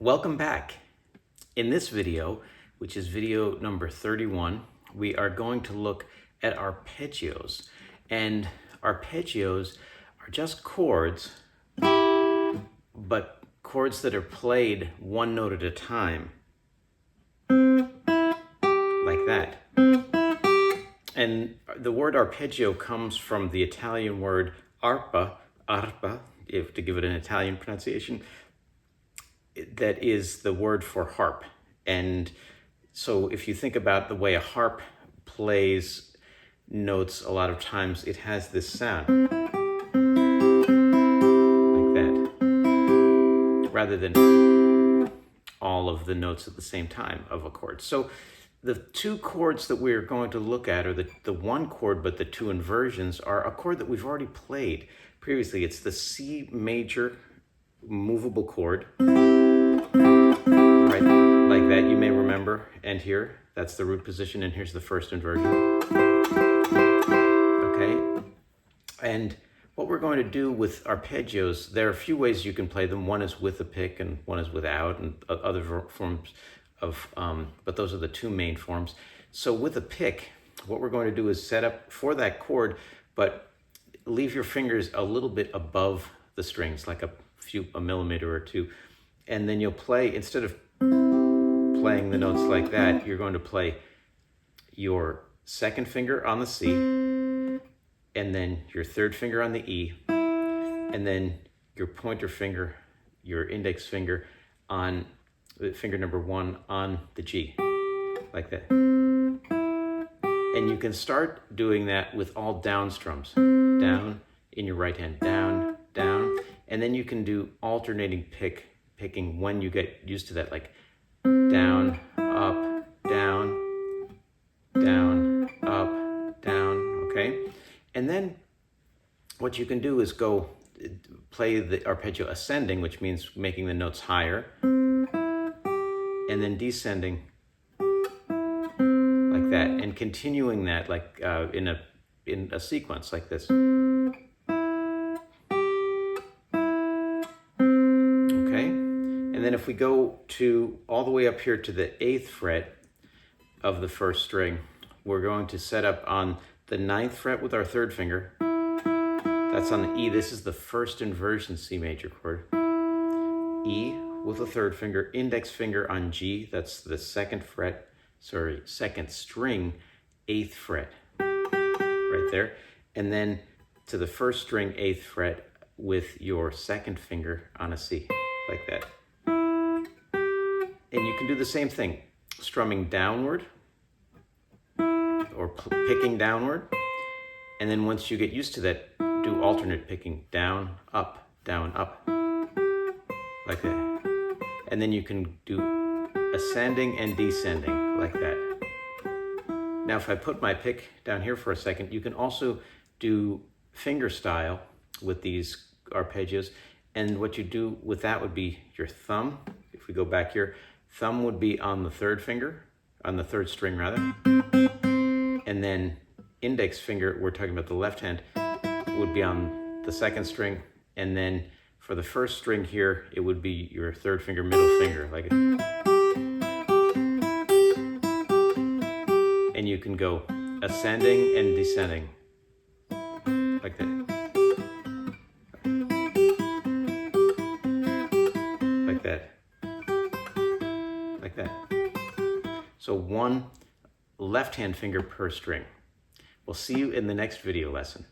Welcome back. In this video, which is video number 31, we are going to look at arpeggios. And arpeggios are just chords, but chords that are played one note at a time, like that. And the word arpeggio comes from the Italian word arpa, if to give it an Italian pronunciation, that is the word for harp. And so if you think about the way a harp plays notes, a lot of times it has this sound like that, rather than all of the notes at the same time of a chord. So the two chords that we're going to look at, or the one chord but the two inversions, are a chord that we've already played previously. It's the C major movable chord, right, like that, you may remember. And here, that's the root position, and here's the first inversion. Okay, and what we're going to do with arpeggios, there are a few ways you can play them. One is with a pick and one is without, and other forms of, but those are the two main forms. So with a pick, what we're going to do is set up for that chord, but leave your fingers a little bit above the strings, like a millimeter or two, and then you'll play, instead of playing the notes like that, you're going to play your second finger on the C, and then your third finger on the E, and then your pointer finger, your index finger, on finger number 1 on the G, like that. And you can start doing that with all down strums, down in your right hand, down, down, and then you can do alternating picking when you get used to that, like down, up, down, down, up, down, okay? And then what you can do is go play the arpeggio ascending, which means making the notes higher, and then descending like that, and continuing that like in a sequence like this. Okay, and then if we go to all the way up here to the 8th fret of the first string, we're going to set up on the 9th fret with our third finger. That's on the E. This is the first inversion C major chord. E with a third finger, index finger on G, that's the second string, 8th fret, right there. And then to the first string, 8th fret, with your second finger on a C, like that. And you can do the same thing, strumming downward, or picking downward. And then once you get used to that, do alternate picking, down, up, like that. And then you can do ascending and descending like that. Now, if I put my pick down here for a second, you can also do finger style with these arpeggios. And what you do with that would be your thumb. If we go back here, thumb would be on the third finger, on the third string rather. And then index finger, we're talking about the left hand, would be on the second string. And then for the first string here, it would be your third finger, middle finger, like it. And you can go ascending and descending, like that. Like that. Like that. So one left hand finger per string. We'll see you in the next video lesson.